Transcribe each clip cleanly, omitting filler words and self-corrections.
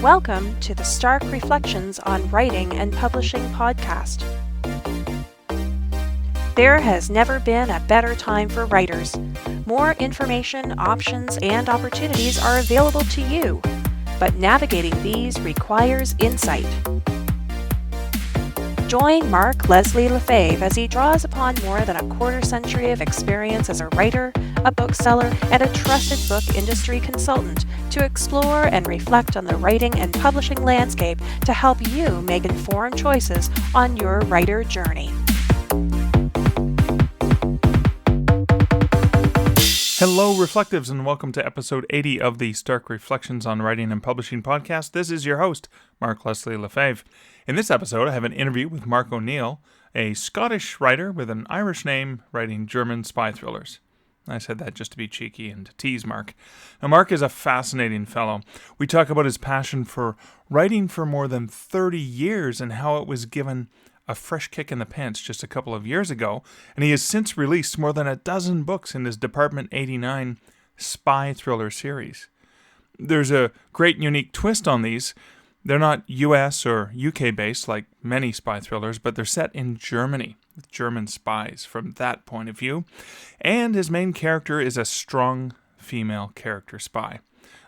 Welcome to the Stark Reflections on Writing and Publishing podcast. There has never been a better time for writers. More information, options, and opportunities are available to you, but navigating these requires insight. Join Mark Leslie Lefebvre as he draws upon more than a quarter century of experience as a writer, a bookseller, and a trusted book industry consultant to explore and reflect on the writing and publishing landscape to help you make informed choices on your writer journey. Hello, Reflectives, and welcome to episode 80 of the Stark Reflections on Writing and Publishing podcast. This is your host, Mark Leslie Lefebvre. In this episode, I have an interview with Mark O'Neill, a Scottish writer with an Irish name writing German spy thrillers. I said that just to be cheeky and to tease Mark. Now, Mark is a fascinating fellow. We talk about his passion for writing for more than 30 years and how it was given a fresh kick in the pants just a couple of years ago, and he has since released more than a dozen books in his Department 89 spy thriller series. There's a great unique twist on these. They're not US or UK based like many spy thrillers, but they're set in Germany, with German spies from that point of view. And his main character is a strong female character spy.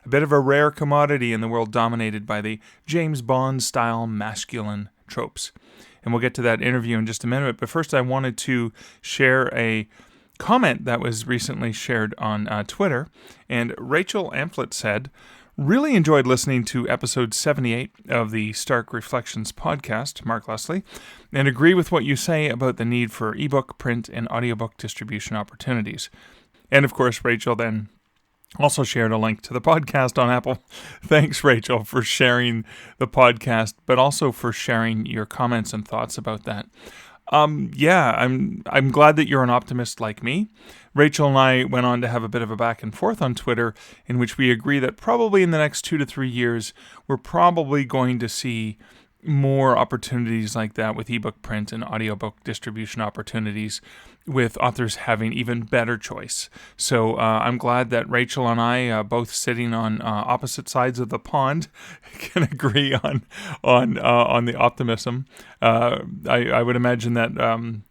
A bit of a rare commodity in the world dominated by the James Bond-style masculine tropes. And we'll get to that interview in just a minute, but first I wanted to share a comment that was recently shared on Twitter. And Rachel Amphlett said, "Really enjoyed listening to episode 78 of the Stark Reflections podcast, Mark Leslie, and agree with what you say about the need for ebook, print, and audiobook distribution opportunities." And of course, Rachel then also shared a link to the podcast on Apple. Thanks, Rachel, for sharing the podcast, but also for sharing your comments and thoughts about that. I'm glad that you're an optimist like me. Rachel and I went on to have a bit of a back and forth on Twitter in which we agree that probably in the next 2 to 3 years, we're probably going to see more opportunities like that with ebook, print, and audiobook distribution opportunities, with authors having even better choice. So I'm glad that Rachel and I, both sitting on opposite sides of the pond, can agree on the optimism. I would imagine that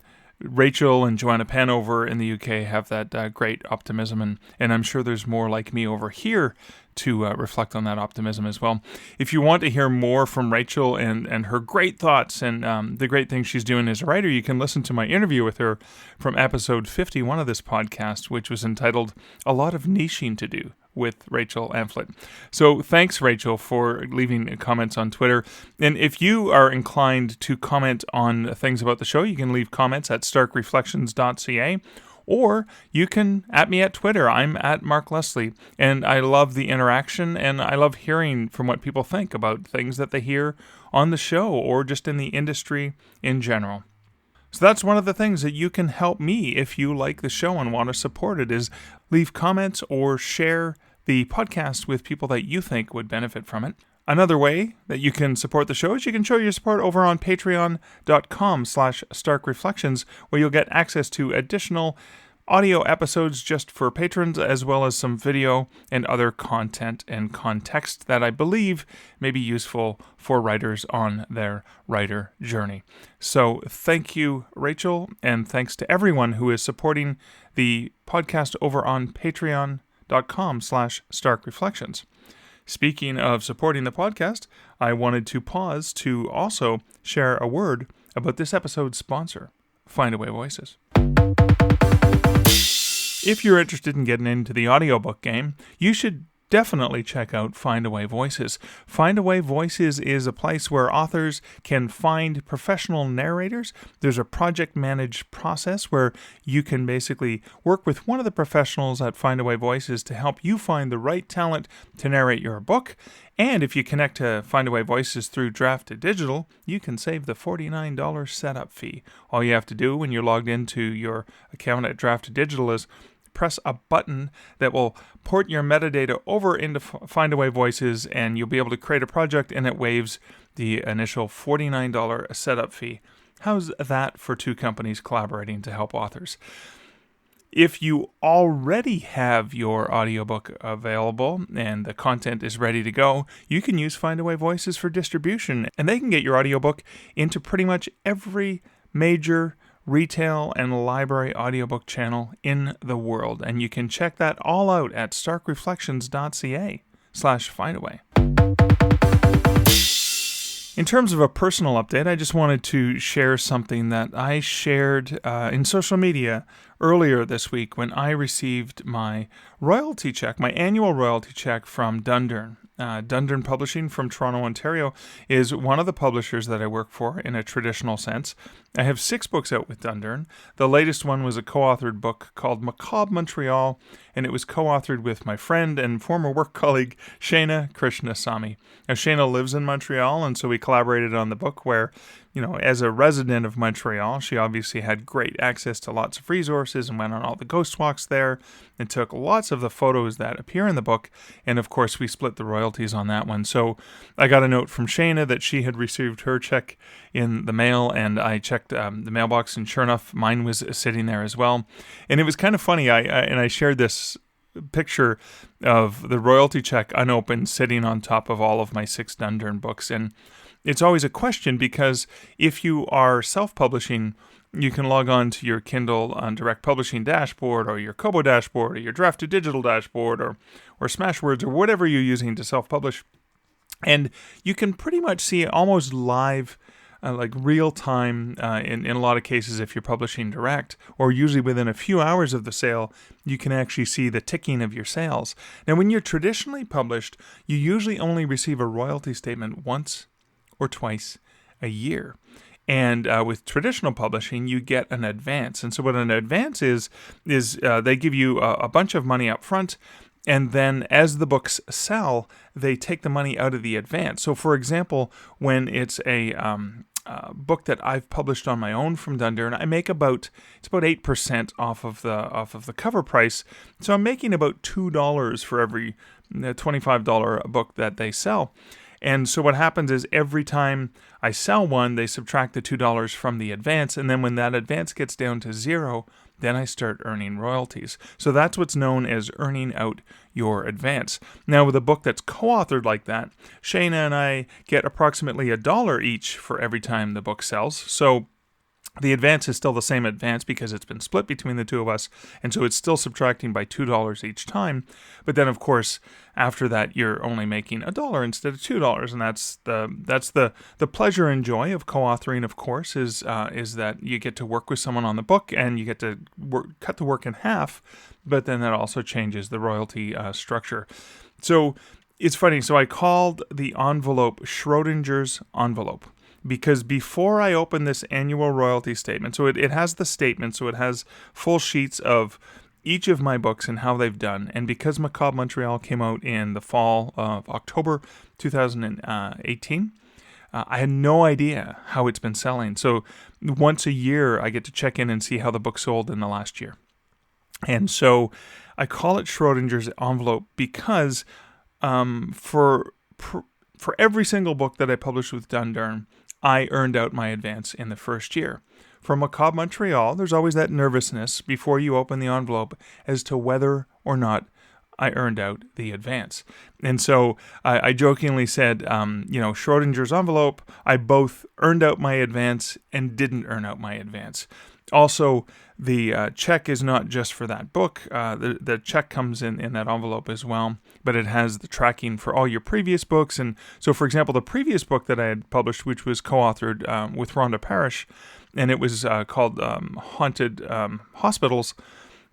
Rachel and Joanna Penn over in the UK have that great optimism, and I'm sure there's more like me over here to reflect on that optimism as well. If you want to hear more from Rachel and her great thoughts and the great things she's doing as a writer, you can listen to my interview with her from episode 51 of this podcast, which was entitled "A Lot of Niching to Do" with Rachel Amphlett. So thanks, Rachel, for leaving comments on Twitter. And if you are inclined to comment on things about the show, you can leave comments at starkreflections.ca. Or you can at me at Twitter. I'm at Mark Leslie, and I love the interaction, and I love hearing from what people think about things that they hear on the show or just in the industry in general. So that's one of the things that you can help me if you like the show and want to support it, is leave comments or share the podcast with people that you think would benefit from it. Another way that you can support the show is you can show your support over on patreon.com/starkreflections, where you'll get access to additional audio episodes just for patrons, as well as some video and other content and context that I believe may be useful for writers on their writer journey. So thank you, Rachel, and thanks to everyone who is supporting the podcast over on patreon.com/starkreflections. Speaking of supporting the podcast, I wanted to pause to also share a word about this episode's sponsor, Findaway Voices. If you're interested in getting into the audiobook game, you should definitely check out Findaway Voices. Findaway Voices is a place where authors can find professional narrators. There's a project-managed process where you can basically work with one of the professionals at Findaway Voices to help you find the right talent to narrate your book. And if you connect to Findaway Voices through Draft to Digital, you can save the $49 setup fee. All you have to do when you're logged into your account at Draft to Digital is press a button that will port your metadata over into Findaway Voices, and you'll be able to create a project, and it waives the initial $49 setup fee. How's that for two companies collaborating to help authors? If you already have your audiobook available and the content is ready to go, you can use Findaway Voices for distribution, and they can get your audiobook into pretty much every major retail and library audiobook channel in the world. And you can check that all out at starkreflections.ca/Findaway. In terms of a personal update, I just wanted to share something that I shared in social media earlier this week when I received my royalty check, my annual royalty check from Dundurn. Dundurn Publishing from Toronto, Ontario is one of the publishers that I work for in a traditional sense. I have 6 books out with Dundurn. The latest one was a co-authored book called Macabre Montreal, and it was co-authored with my friend and former work colleague, Shayna Krishnasamy. Now, Shayna lives in Montreal, and so we collaborated on the book where, as a resident of Montreal, she obviously had great access to lots of resources and went on all the ghost walks there and took lots of the photos that appear in the book. And of course, we split the royalties on that one. So I got a note from Shayna that she had received her check in the mail, and I checked the mailbox, and sure enough, mine was sitting there as well. And it was kind of funny. I shared this picture of the royalty check unopened sitting on top of all of my 6 Dundurn books. And it's always a question, because if you are self-publishing, you can log on to your Kindle on Direct Publishing dashboard, or your Kobo dashboard, or your Draft to Digital dashboard, or Smashwords, or whatever you're using to self-publish. And you can pretty much see almost live, like real time, in a lot of cases if you're publishing direct, or usually within a few hours of the sale, you can actually see the ticking of your sales. Now, when you're traditionally published, you usually only receive a royalty statement once or twice a year. And with traditional publishing, you get an advance. And so what an advance is they give you a bunch of money up front, and then as the books sell, they take the money out of the advance. So for example, when it's a book that I've published on my own from Dundurn, I make about 8% off of the cover price. So I'm making about $2 for every $25 book that they sell. And so what happens is every time I sell one, they subtract the $2 from the advance, and then when that advance gets down to 0, then I start earning royalties. So that's what's known as earning out your advance. Now, with a book that's co-authored like that, Shayna and I get approximately $1 each for every time the book sells. So the advance is still the same advance because it's been split between the two of us, and so it's still subtracting by $2 each time. But then, of course, after that, you're only making $1 instead of $2, and that's the pleasure and joy of co-authoring. Of course, is that you get to work with someone on the book, and you get to cut the work in half. But then that also changes the royalty structure. So it's funny. So I called the envelope Schrodinger's envelope, because before I open this annual royalty statement, so it has the statement, so it has full sheets of each of my books and how they've done. And because Macabre Montreal came out in the fall of October 2018, I had no idea how it's been selling. So once a year, I get to check in and see how the book sold in the last year. And so I call it Schrodinger's envelope because for every single book that I published with Dundurn, I earned out my advance in the first year. For Macabre Montreal, there's always that nervousness before you open the envelope as to whether or not I earned out the advance. And so I jokingly said, Schrodinger's envelope, I both earned out my advance and didn't earn out my advance. Also, the check is not just for that book. The check comes in that envelope as well, but it has the tracking for all your previous books. And so, for example, the previous book that I had published, which was co-authored with Rhonda Parrish, and it was called Haunted Hospitals,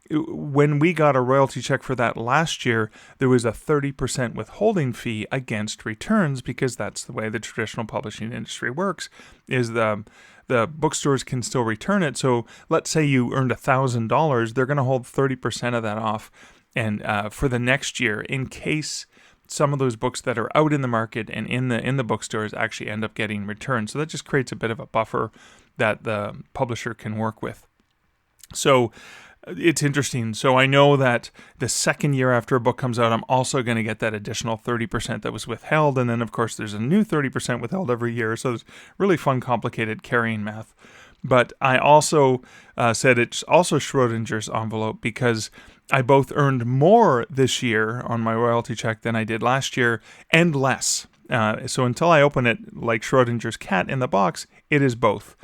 when we got a royalty check for that last year, there was a 30% withholding fee against returns, because that's the way the traditional publishing industry works, is the bookstores can still return it. So let's say you earned $1,000, they're going to hold 30% of that off, and for the next year, in case some of those books that are out in the market and in the bookstores actually end up getting returned. So that just creates a bit of a buffer that the publisher can work with. So it's interesting. So I know that the second year after a book comes out, I'm also going to get that additional 30% that was withheld. And then, of course, there's a new 30% withheld every year. So it's really fun, complicated carrying math. But I also said it's also Schrodinger's envelope because I both earned more this year on my royalty check than I did last year, and less. So until I open it like Schrodinger's cat in the box, it is both.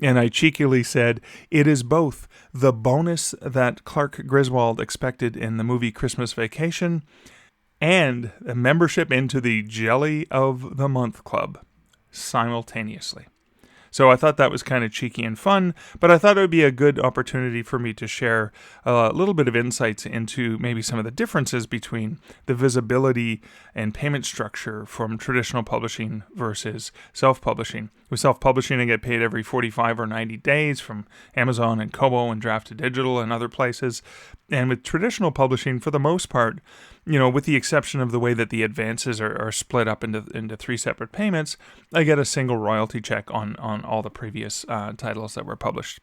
And I cheekily said, it is both the bonus that Clark Griswold expected in the movie Christmas Vacation and a membership into the Jelly of the Month Club simultaneously. So I thought that was kind of cheeky and fun, but I thought it would be a good opportunity for me to share a little bit of insights into maybe some of the differences between the visibility and payment structure from traditional publishing versus self-publishing. With self-publishing, I get paid every 45 or 90 days from Amazon and Kobo and Draft to Digital and other places. And with traditional publishing, for the most part, with the exception of the way that the advances are split up into three separate payments, I get a single royalty check on all the previous titles that were published.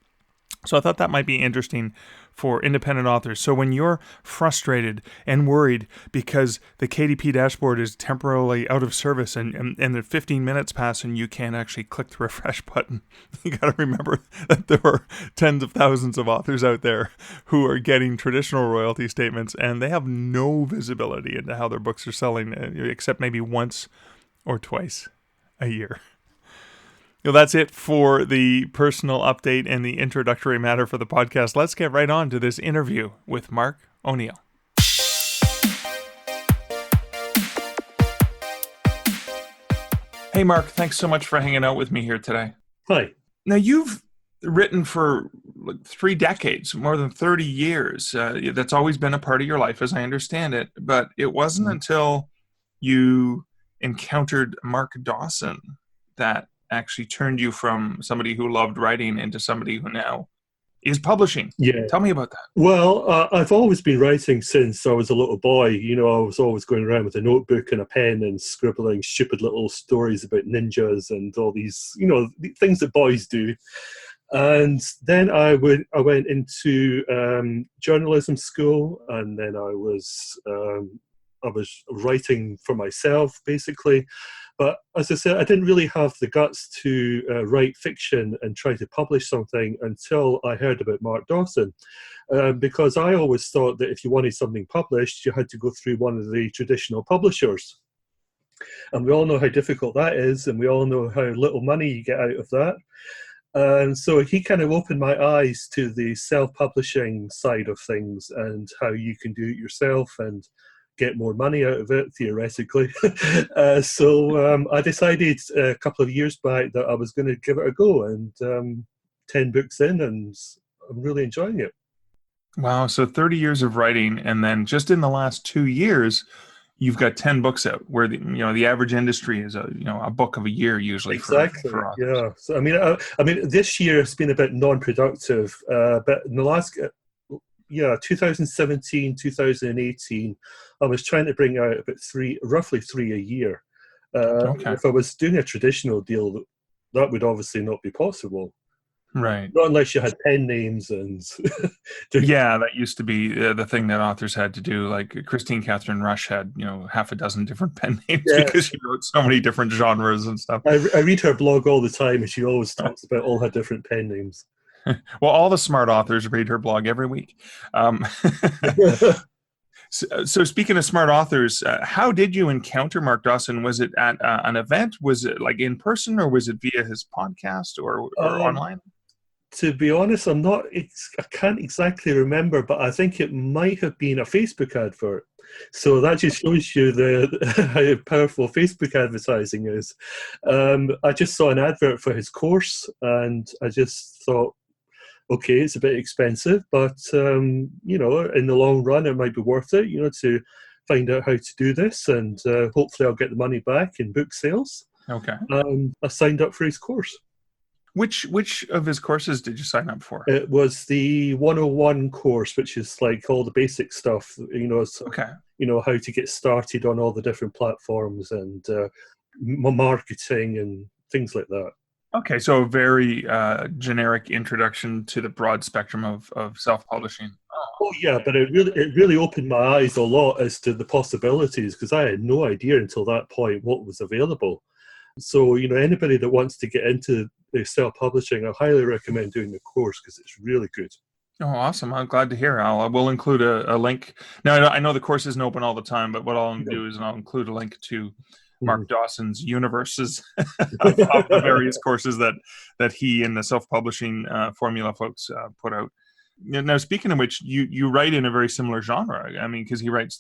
So I thought that might be interesting for independent authors. So when you're frustrated and worried because the KDP dashboard is temporarily out of service and the 15 minutes pass and you can't actually click the refresh button, you got to remember that there are tens of thousands of authors out there who are getting traditional royalty statements and they have no visibility into how their books are selling, except maybe once or twice a year. That's it for the personal update and the introductory matter for the podcast. Let's get right on to this interview with Mark O'Neill. Hey, Mark, thanks so much for hanging out with me here today. Hi. Now, you've written for 3 decades, more than 30 years. That's always been a part of your life, as I understand it. But it wasn't until you encountered Mark Dawson that actually turned you from somebody who loved writing into somebody who now is publishing. Yeah. Tell me about that. Well, I've always been writing since I was a little boy. I was always going around with a notebook and a pen and scribbling stupid little stories about ninjas and all these, things that boys do. And then I went into journalism school, and then I was writing for myself, basically. But as I said, I didn't really have the guts to write fiction and try to publish something until I heard about Mark Dawson. Because I always thought that if you wanted something published, you had to go through one of the traditional publishers. And we all know how difficult that is, and we all know how little money you get out of that. And so he kind of opened my eyes to the self-publishing side of things and how you can do it yourself and get more money out of it, theoretically. So I decided a couple of years back that I was going to give it a go, and 10 books in, and I'm really enjoying it. Wow, so 30 years of writing, and then just in the last 2 years, you've got 10 books out, where the average industry is a book of a year usually. Exactly. For authors. Yeah. So I mean, this year has been a bit non-productive, but in the last 2017, 2018, I was trying to bring out about roughly three a year. Okay. If I was doing a traditional deal, that would obviously not be possible. Right. Not unless you had pen names and... Yeah, that used to be the thing that authors had to do. Like Christine Catherine Rush had, half a dozen different pen names because she wrote so many different genres and stuff. I read her blog all the time, and she always talks about all her different pen names. Well, all the smart authors read her blog every week. So speaking of smart authors, how did you encounter Mark Dawson? Was it at an event? Was it like in person, or was it via his podcast or online? To be honest, I can't exactly remember, but I think it might have been a Facebook advert. So that just shows you how powerful Facebook advertising is. I just saw an advert for his course, and I just thought, okay, it's a bit expensive, but in the long run, it might be worth it, to find out how to do this, and hopefully I'll get the money back in book sales. Okay. I signed up for his course. Which of his courses did you sign up for? It was the 101 course, which is like all the basic stuff, Okay. How to get started on all the different platforms and marketing and things like that. Okay, so a very generic introduction to the broad spectrum of self-publishing. Oh yeah, but it really opened my eyes a lot as to the possibilities, because I had no idea until that point what was available. So anybody that wants to get into self-publishing, I highly recommend doing the course because it's really good. Oh, awesome. I'm glad to hear. I will include a link. Now, I know the course isn't open all the time, but what I'll do is I'll include a link to Mark Dawson's universes of the various courses that he and the self-publishing formula folks put out. Now, speaking of which, you write in a very similar genre. I mean, because he writes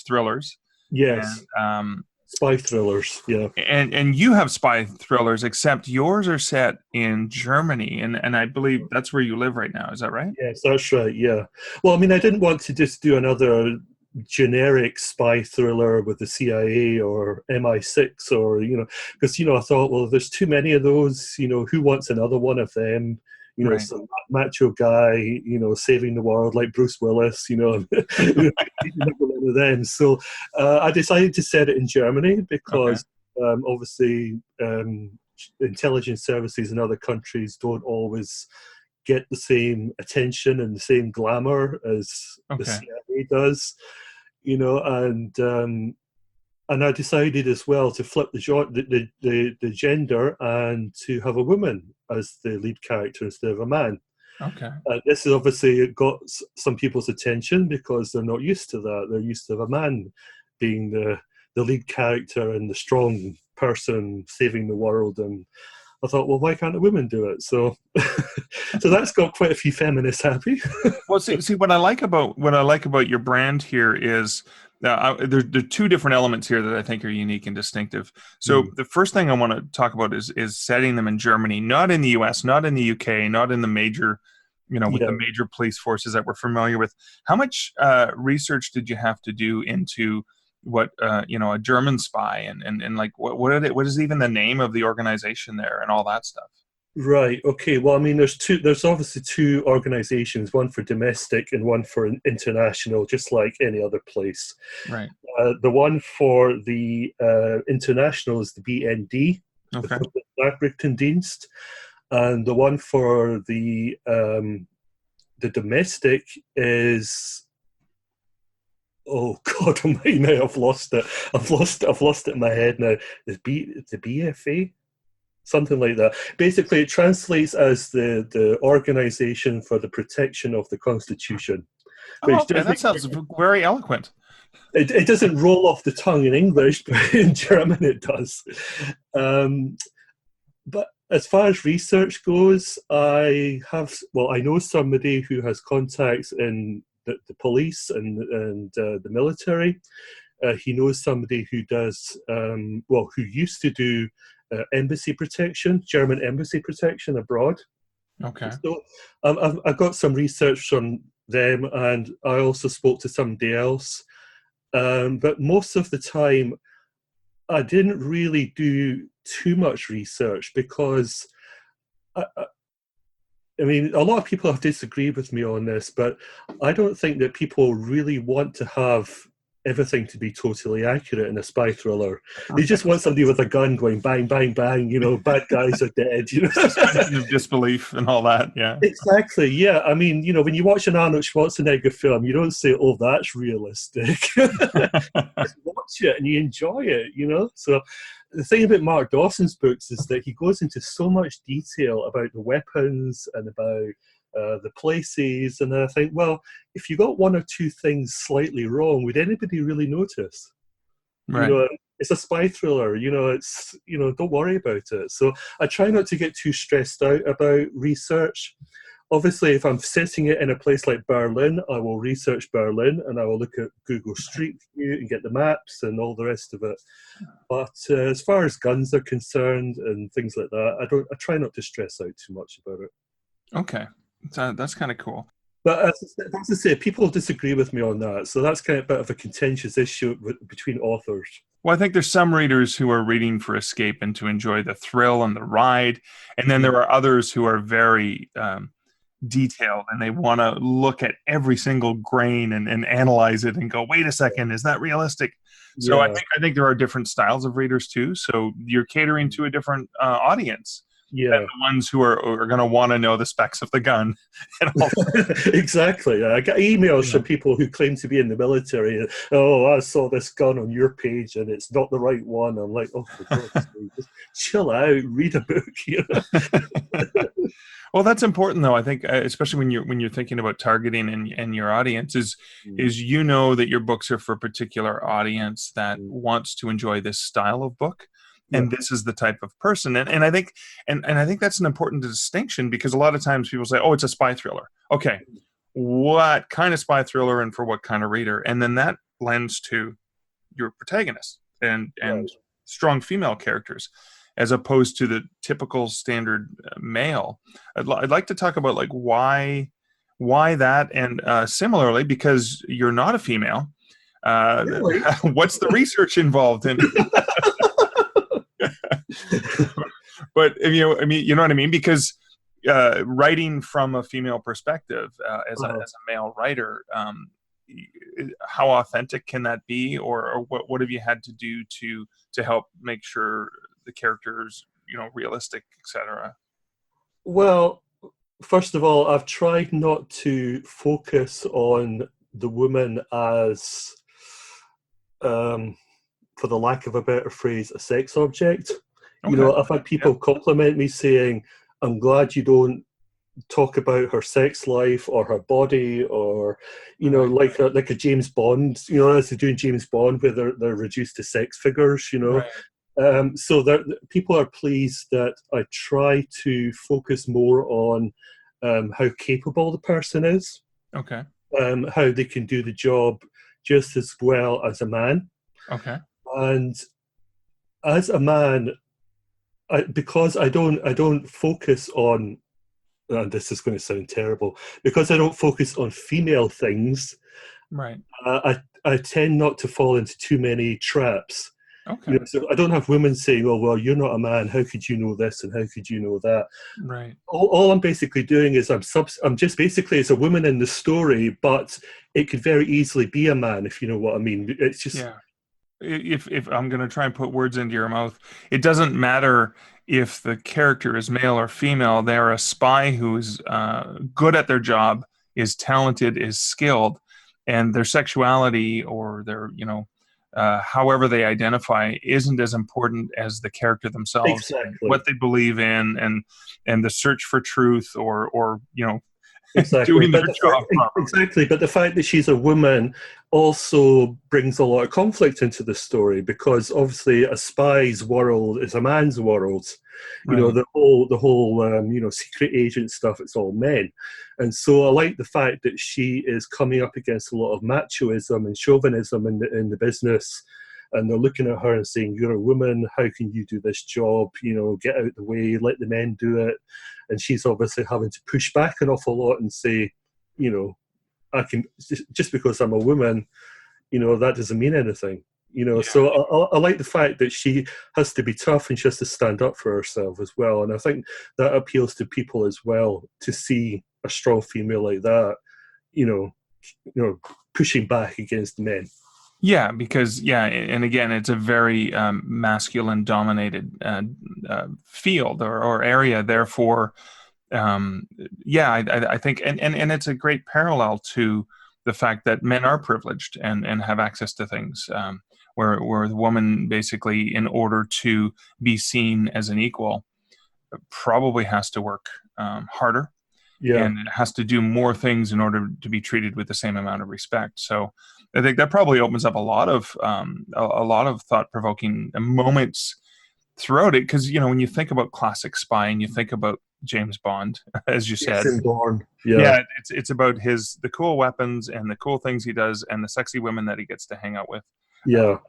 thrillers. Yes. And, spy thrillers, yeah. And you have spy thrillers, except yours are set in Germany, and I believe that's where you live right now. Is that right? Yes, that's right, yeah. Well, I mean, I didn't want to just do another generic spy thriller with the CIA or MI6 or, because, I thought, well, there's too many of those, who wants another one of them? Right. Some macho guy, saving the world like Bruce Willis, another one of them. So I decided to set it in Germany because obviously intelligence services in other countries don't always get the same attention and the same glamour as the CIA does, and I decided as well to flip the gender and to have a woman as the lead character instead of a man. Okay. This is obviously got some people's attention because they're not used to that. They're used to a man being the lead character and the strong person saving the world. And I thought, well, why can't a woman do it? So, so that's got quite a few feminists happy. Well, see, what I like about your brand here is there are two different elements here that I think are unique and distinctive. So the first thing I want to talk about is setting them in Germany, not in the US, not in the UK, not in the major, with the major police forces that we're familiar with. How much research did you have to do into what a German spy and like what is even the name of the organization there and all that stuff? Right. Okay. Well, I mean, there's obviously two organizations, one for domestic and one for international, just like any other place. Right. The one for the international is the BND, the Nachrichtendienst, and the one for the domestic is, oh God Almighty! Now I've lost it. I've lost it in my head now. Is the BFA? Something like that. Basically, it translates as the Organization for the Protection of the Constitution. Oh, okay. That sounds very eloquent. It doesn't roll off the tongue in English, but in German it does. But as far as research goes, I know somebody who has contacts in the police and the military. He knows somebody who does, who used to do embassy protection, German embassy protection abroad. Okay. So I got some research from them, and I also spoke to somebody else. But most of the time, I didn't really do too much research because, I mean, a lot of people have disagreed with me on this, but I don't think that people really want to have everything to be totally accurate in a spy thriller. They just want somebody with a gun going bang, bang, bang, bad guys are dead, Suspension of disbelief and all that, yeah. Exactly, yeah. I mean, when you watch an Arnold Schwarzenegger film, you don't say, oh, that's realistic. Just watch it and you enjoy it, So the thing about Mark Dawson's books is that he goes into so much detail about the weapons and about the places, and I think, well, if you got one or two things slightly wrong, would anybody really notice? Right. It's a spy thriller. It's don't worry about it. So I try not to get too stressed out about research. Obviously, if I'm setting it in a place like Berlin, I will research Berlin and I will look at Google Street View and get the maps and all the rest of it. But as far as guns are concerned and things like that, I try not to stress out too much about it. Okay. That's kind of cool. But as I say, people disagree with me on that. So that's kind of a bit of a contentious issue between authors. Well, I think there's some readers who are reading for escape and to enjoy the thrill and the ride. And then there are others who are very detailed and they want to look at every single grain and analyze it and go, wait a second, is that realistic? So I think there are different styles of readers too. So you're catering to a different audience. than Yeah. the ones who are going to want to know the specs of the gun and all. Exactly. I get emails Yeah. from people who claim to be in the military. And, oh, I saw this gun on your page and it's not the right one. I'm like, oh, for God's sake, just chill out, read a book. You know? Well, that's important, though. I think, especially when you're thinking about targeting and your audience, is that your books are for a particular audience that wants to enjoy this style of book, and this is the type of person. And I think I think that's an important distinction, because a lot of times people say, "Oh, it's a spy thriller." Okay, what kind of spy thriller and for what kind of reader? And then that lends to your protagonist and Right. strong female characters, as opposed to the typical standard male. I'd like to talk about like why that, and similarly, because you're not a female, Really? what's the research involved in? But I mean, you know what I mean, because writing from a female perspective, as a male writer, how authentic can that be, or what have you had to do to help make sure the characters, realistic, etc.? Well, first of all, I've tried not to focus on the woman as, for the lack of a better phrase, a sex object. Okay. I've had people compliment me saying, I'm glad you don't talk about her sex life or her body, or like a James Bond, as they're doing James Bond, where they're reduced to sex figures. Right. So people are pleased that I try to focus more on how capable the person is, Okay. how they can do the job just as well as a man. Okay. And as a man, because I don't focus on, and this is going to sound terrible, because I don't focus on female things, Right. I tend not to fall into too many traps. Okay. So I don't have women saying, "Oh, well, you're not a man. How could you know this and how could you know that?" Right. All I'm basically doing is I'm just basically as a woman in the story, but it could very easily be a man, if you know what I mean. It's just If I'm going to try and put words into your mouth, it doesn't matter if the character is male or female. They're a spy who's good at their job, is talented, is skilled, and their sexuality or their, however they identify isn't as important as the character themselves, exactly. what they believe in, and the search for truth, or Exactly, doing their job properly. exactly. But the fact that she's a woman also brings a lot of conflict into the story, because obviously a spy's world is a man's world. Right. The whole secret agent stuff. It's all men, and so I like the fact that she is coming up against a lot of machoism and chauvinism in the business. And they're looking at her and saying, "You're a woman. How can you do this job? Get out the way. Let the men do it." And she's obviously having to push back an awful lot and say, "I can just because I'm a woman, that doesn't mean anything." So I like the fact that she has to be tough and she has to stand up for herself as well. And I think that appeals to people as well, to see a strong female like that, pushing back against men. Yeah, because and again, it's a very masculine-dominated field or area. Therefore, I think, and it's a great parallel to the fact that men are privileged and have access to things, where the woman basically, in order to be seen as an equal, probably has to work harder. Yeah. And it has to do more things in order to be treated with the same amount of respect. So I think that probably opens up a lot of thought-provoking moments throughout it. Because when you think about classic spy and you think about James Bond, as you said, Jason Bourne. Yeah. it's about the cool weapons and the cool things he does and the sexy women that he gets to hang out with. Yeah.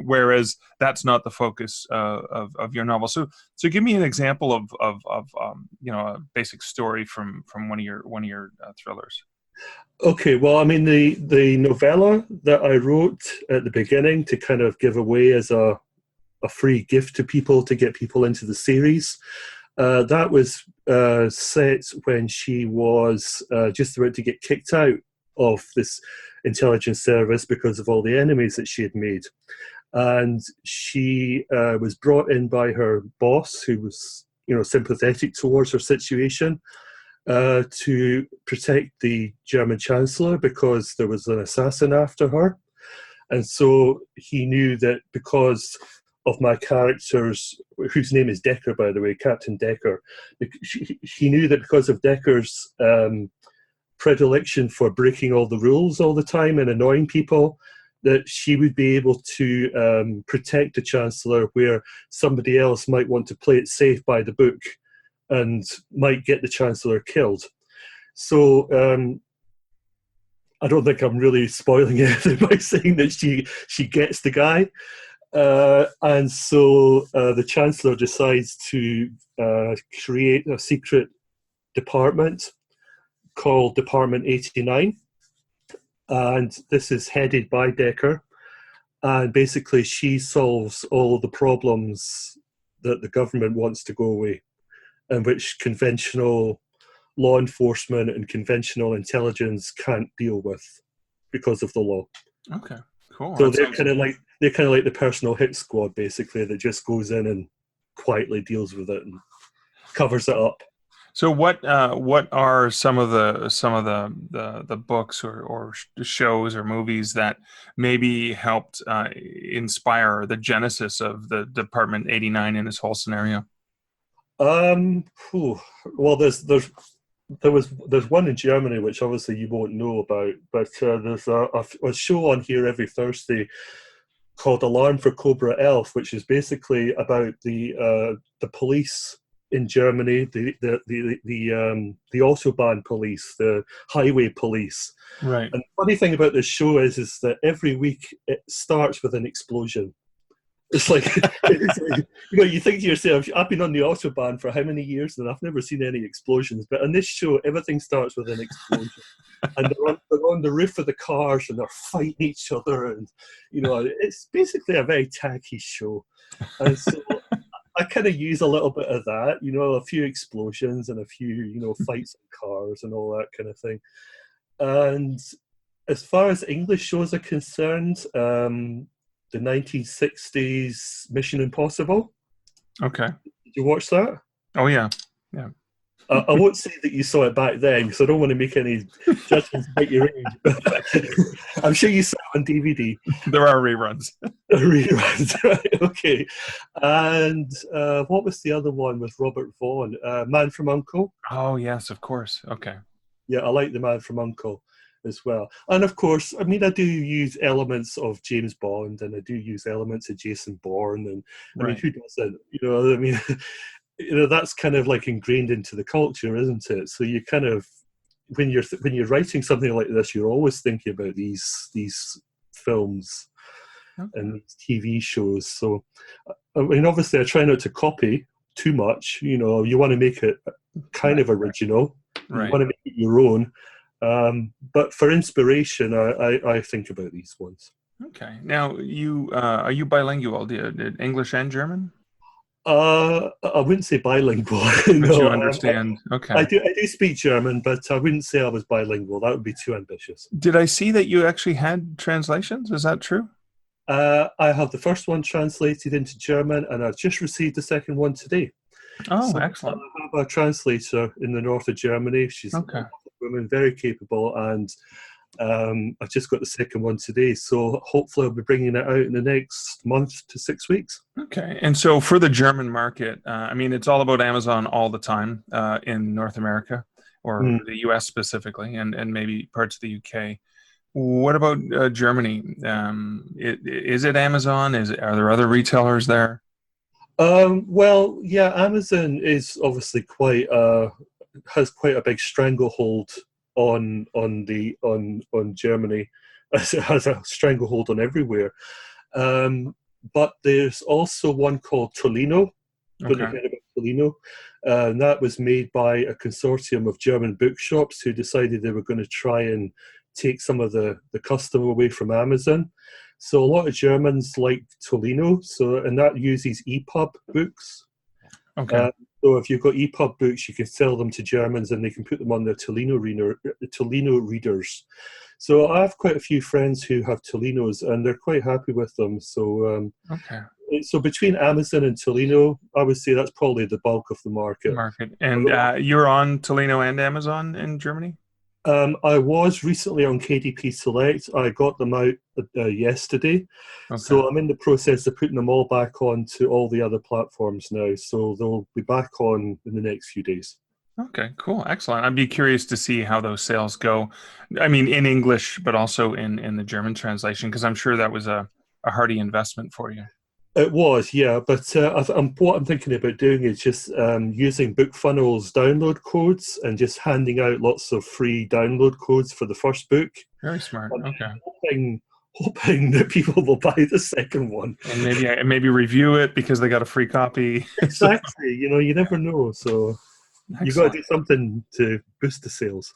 Whereas that's not the focus of your novel. So give me an example of a basic story from one of your thrillers. Okay, well, I mean, the novella that I wrote at the beginning to kind of give away as a free gift to people to get people into the series, that was set when she was just about to get kicked out of this intelligence service because of all the enemies that she had made. And she was brought in by her boss, who was sympathetic towards her situation, to protect the German Chancellor because there was an assassin after her. And so he knew that because of my character's, whose name is Decker, by the way, Captain Decker, he knew that because of Decker's predilection for breaking all the rules all the time and annoying people, that she would be able to protect the Chancellor where somebody else might want to play it safe by the book and might get the Chancellor killed. So I don't think I'm really spoiling anything by saying that she gets the guy. And so the Chancellor decides to create a secret department called Department 89. And this is headed by Decker. And basically she solves all the problems that the government wants to go away, and which conventional law enforcement and conventional intelligence can't deal with because of the law. Okay, cool. So they're kind of like the personal hit squad, basically, that just goes in and quietly deals with it and covers it up. So what are some of the books or shows or movies that maybe helped inspire the genesis of the Department 89 in this whole scenario? Well, there's one in Germany which obviously you won't know about, but there's a show on here every Thursday called Alarm for Cobra Elf, which is basically about the police in Germany, the Autobahn police, the highway police. Right. And the funny thing about this show is that every week it starts with an explosion. It's like, you think to yourself, I've been on the Autobahn for how many years and I've never seen any explosions. But on this show, everything starts with an explosion. And they're on the roof of the cars and they're fighting each other. And, it's basically a very tacky show. And so I kind of use a little bit of that, a few explosions and a few, fights in cars and all that kind of thing. And as far as English shows are concerned, the 1960s Mission Impossible. Okay. Did you watch that? Oh, yeah. I won't say that you saw it back then because I don't want to make any judgments about your age. I'm sure you saw it on DVD. There are reruns. Reruns, right, okay. And what was the other one with Robert Vaughn? Man from U.N.C.L.E.? Oh, yes, of course. Okay. Yeah, I like the Man from U.N.C.L.E. as well. And of course, I do use elements of James Bond and I do use elements of Jason Bourne. And right. Who doesn't? That's kind of like ingrained into the culture, isn't it? So you kind of, when you're writing something like this, you're always thinking about these films and TV shows. So, obviously I try not to copy too much. You want to make it kind of original. Right. You want to make it your own. But for inspiration, I think about these ones. Okay. Now, are you bilingual? English and German? I wouldn't say bilingual. But you understand. Okay. I do speak German, but I wouldn't say I was bilingual. That would be too ambitious. Did I see that you actually had translations? Is that true? I have the first one translated into German, and I've just received the second one today. Oh, so excellent. I have a translator in the north of Germany. She's a woman, very capable, and I've just got the second one today. So hopefully I'll be bringing it out in the next month to 6 weeks. Okay. And so for the German market, it's all about Amazon all the time in North America or the US specifically, and maybe parts of the UK. What about Germany? Is it Amazon? Are there other retailers there? Well, yeah, Amazon is obviously has quite a big stranglehold on Germany, as it has a stranglehold on everywhere. But there's also one called Tolino. When you heard about Tolino, and that was made by a consortium of German bookshops who decided they were going to try and take some of the custom away from Amazon. So a lot of Germans like Tolino, and that uses EPUB books. Okay. So if you've got EPUB books, you can sell them to Germans and they can put them on their Tolino readers. So I have quite a few friends who have Tolinos and they're quite happy with them. So So between Amazon and Tolino, I would say that's probably the bulk of the market. And you're on Tolino and Amazon in Germany? I was recently on KDP Select. I got them out yesterday. Okay. So I'm in the process of putting them all back on to all the other platforms now. So they'll be back on in the next few days. Okay, cool. Excellent. I'd be curious to see how those sales go. I mean, in English, but also in the German translation, because I'm sure that was a hearty investment for you. It was, yeah. But what I'm thinking about doing is just using BookFunnel's download codes and just handing out lots of free download codes for the first book. Very smart. Okay. Hoping that people will buy the second one. And maybe review it because they got a free copy. Exactly. You never know. So you've got to do something to boost the sales.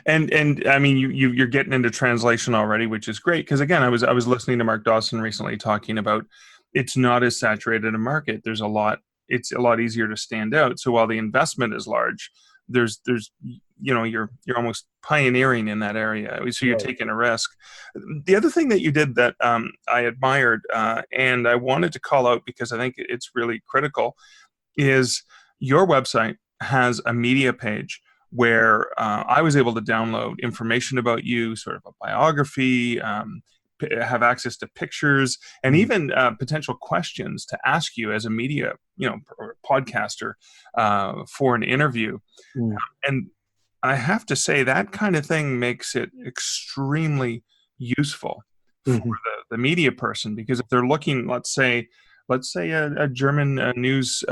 And I mean, you're getting into translation already, which is great. Because again, I was listening to Mark Dawson recently talking about it's not as saturated a market. It's a lot easier to stand out. So while the investment is large, there's you're almost pioneering in that area. So you're taking a risk. The other thing that you did that I admired and I wanted to call out because I think it's really critical is your website has a media page where I was able to download information about you, sort of a biography, have access to pictures, and even potential questions to ask you as a media, or podcaster for an interview. And I have to say that kind of thing makes it extremely useful for the media person, because if they're looking, let's say a German news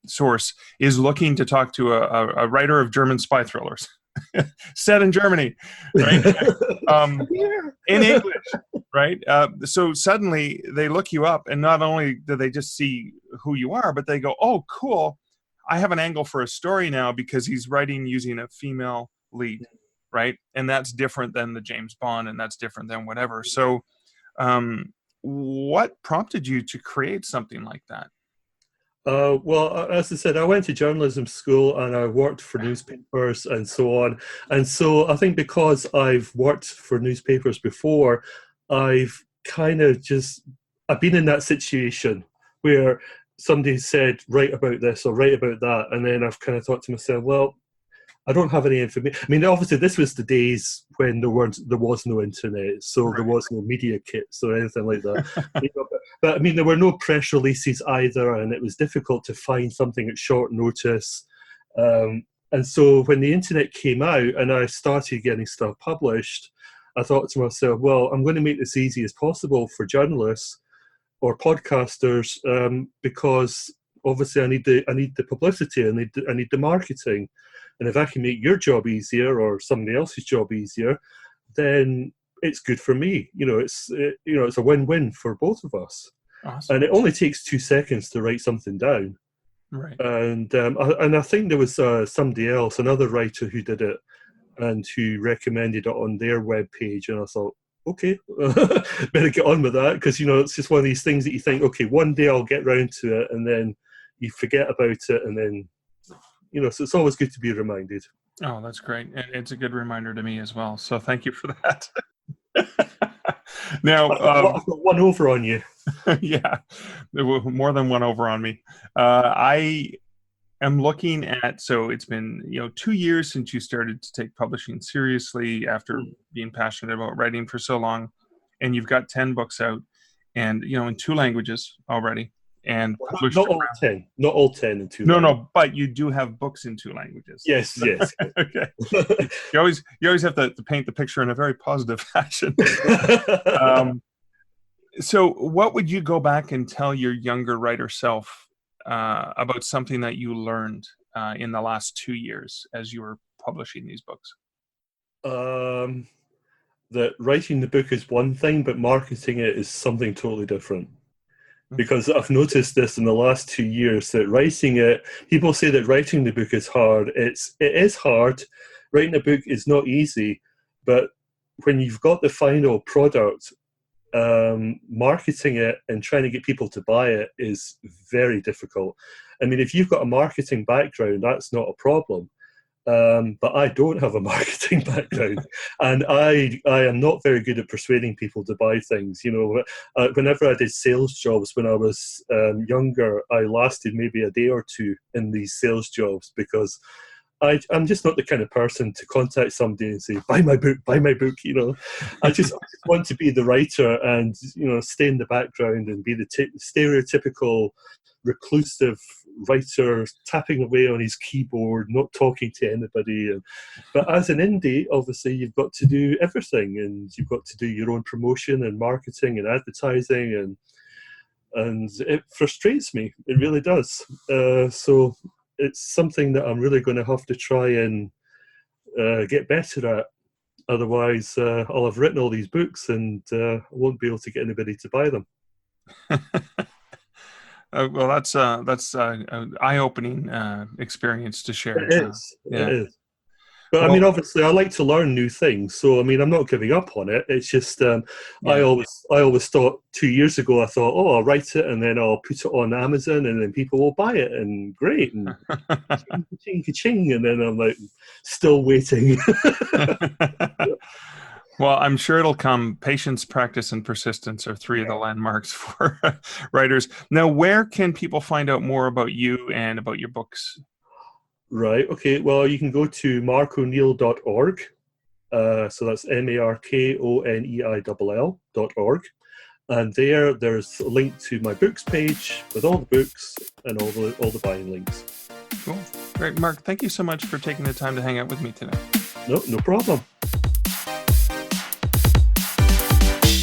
source is looking to talk to a writer of German spy thrillers set in Germany, right? In English, right? So suddenly they look you up, and not only do they just see who you are, but they go, oh, cool, I have an angle for a story now because he's writing using a female lead, right? And that's different than the James Bond, and that's different than whatever. So what prompted you to create something like that? Well, as I said, I went to journalism school and I worked for newspapers and so on. And so I think because I've worked for newspapers before, I've been in that situation where somebody said, write about this or write about that. And then I've kind of thought to myself, well, I don't have any information. I mean, obviously, this was the days when there was no internet, so there was no media kits or anything like that. But I mean, there were no press releases either, and it was difficult to find something at short notice. And so when the internet came out and I started getting stuff published, I thought to myself, well, I'm going to make this easy as possible for journalists or podcasters because obviously I need the publicity, I need the marketing. And if I can make your job easier or somebody else's job easier, then it's good for me. It's a win-win for both of us. Awesome. And it only takes 2 seconds to write something down. Right. And I think there was somebody else, another writer who did it and who recommended it on their webpage. And I thought, okay, better get on with that, because it's just one of these things that you think, okay, one day I'll get round to it, and then you forget about it, and then so it's always good to be reminded. Oh, that's great. And it's a good reminder to me as well. So thank you for that. Now, I've got one over on you. Yeah, more than one over on me. I am looking at, so it's been 2 years since you started to take publishing seriously after being passionate about writing for so long, and you've got 10 books out, and in 2 languages already. And published not all 10 in 2 languages. No, but you do have books in 2 languages. Yes. Okay. You always have to paint the picture in a very positive fashion. So what would you go back and tell your younger writer self about something that you learned in the last 2 years as you were publishing these books? That writing the book is one thing, but marketing it is something totally different. Because I've noticed this in the last 2 years, that people say that writing the book is hard. It is hard. Writing a book is not easy, but when you've got the final product, marketing it and trying to get people to buy it is very difficult. I mean, if you've got a marketing background, that's not a problem. But I don't have a marketing background, and I am not very good at persuading people to buy things. Whenever I did sales jobs when I was younger, I lasted maybe a day or two in these sales jobs because I'm just not the kind of person to contact somebody and say, buy my book, buy my book. I just want to be the writer and, stay in the background and be the stereotypical reclusive writer tapping away on his keyboard, not talking to anybody. But as an indie, obviously, you've got to do everything, and you've got to do your own promotion and marketing and advertising, and it frustrates me. It really does. So it's something that I'm really going to have to try and get better at. Otherwise, I'll have written all these books and I won't be able to get anybody to buy them. Well, that's an eye-opening experience to share. It is. Yeah. It is. But I mean, obviously, I like to learn new things. So I mean, I'm not giving up on it. It's just I always thought 2 years ago, I thought, oh, I'll write it and then I'll put it on Amazon and then people will buy it and great and ching, and then I'm like still waiting. Well, I'm sure it'll come. Patience, practice, and persistence are three of the landmarks for writers. Now, where can people find out more about you and about your books? Right. Okay. Well, you can go to markoneil.org. So that's markoneill.org. And there's a link to my books page with all the books and all the buying links. Cool. Great. Mark, thank you so much for taking the time to hang out with me today. No problem.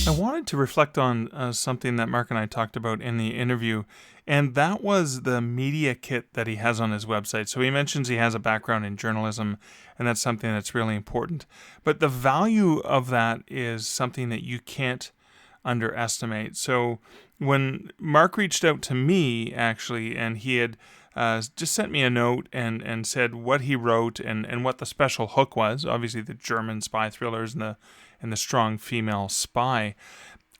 I wanted to reflect on something that Mark and I talked about in the interview, and that was the media kit that he has on his website. So he mentions he has a background in journalism, and that's something that's really important. But the value of that is something that you can't underestimate. So when Mark reached out to me, actually, and he had just sent me a note and said what he wrote and what the special hook was, obviously the German spy thrillers and the strong female spy.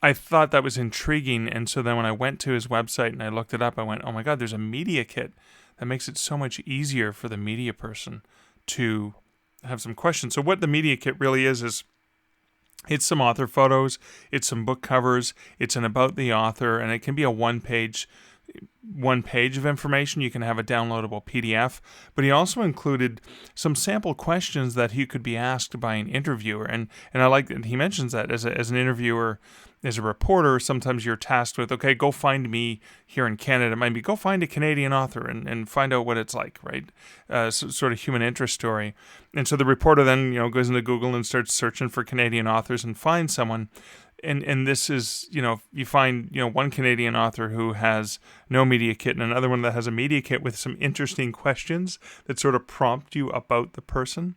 I thought that was intriguing, and so then when I went to his website and I looked it up, I went, oh my God, there's a media kit that makes it so much easier for the media person to have some questions. So what the media kit really is it's some author photos, it's some book covers, it's an about the author, and it can be a one page of information. You can have a downloadable PDF, but he also included some sample questions that he could be asked by an interviewer. And I like that he mentions that as an interviewer, as a reporter, sometimes you're tasked with, okay, go find me here in Canada. It might be go find a Canadian author and find out what it's like, right? Sort of human interest story. And so the reporter then, goes into Google and starts searching for Canadian authors and finds someone. And this is, you find, one Canadian author who has no media kit and another one that has a media kit with some interesting questions that sort of prompt you about the person.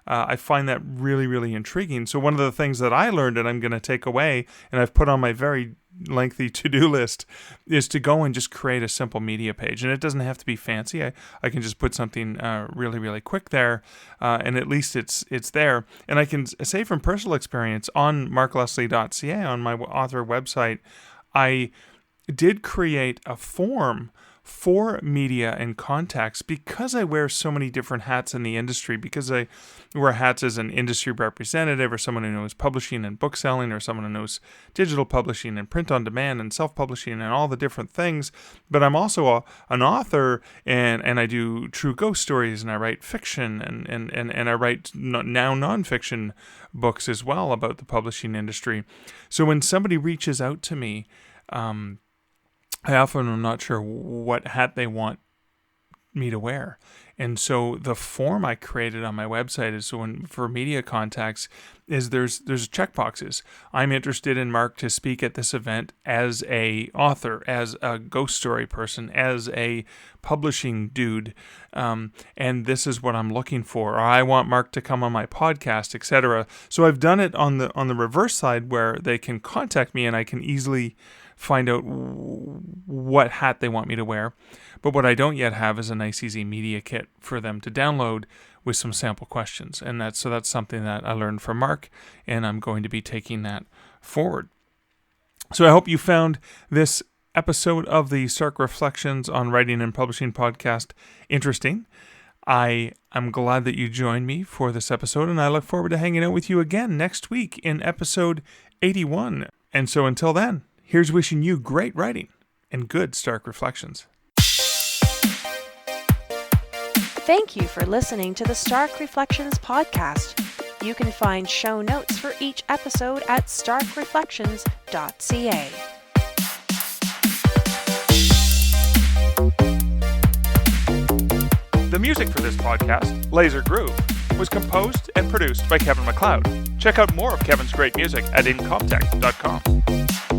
I find that really, really intriguing. So one of the things that I learned and I'm going to take away, and I've put on my very lengthy to-do list, is to go and just create a simple media page. And it doesn't have to be fancy. I can just put something really, really quick there, and at least it's there. And I can say from personal experience on markleslie.ca, on my author website, I did create a form for media and contacts because I wear so many different hats in the industry, because I wear hats as an industry representative or someone who knows publishing and book selling or someone who knows digital publishing and print on demand and self-publishing and all the different things. But I'm also an author and I do true ghost stories and I write fiction and I write now nonfiction books as well about the publishing industry. So when somebody reaches out to me, I often am not sure what hat they want me to wear. And so the form I created on my website is for media contacts is there's checkboxes. I'm interested in Mark to speak at this event as a author, as a ghost story person, as a publishing dude, and this is what I'm looking for. Or I want Mark to come on my podcast, etc. So I've done it on the reverse side where they can contact me and I can easily find out what hat they want me to wear. But what I don't yet have is a nice, easy media kit for them to download with some sample questions. And that's something that I learned from Mark, and I'm going to be taking that forward. So I hope you found this episode of the Stark Reflections on Writing and Publishing podcast interesting. I am glad that you joined me for this episode, and I look forward to hanging out with you again next week in episode 81. And so until then, here's wishing you great writing and good Stark Reflections. Thank you for listening to the Stark Reflections podcast. You can find show notes for each episode at starkreflections.ca. The music for this podcast, Laser Groove, was composed and produced by Kevin MacLeod. Check out more of Kevin's great music at incomptech.com.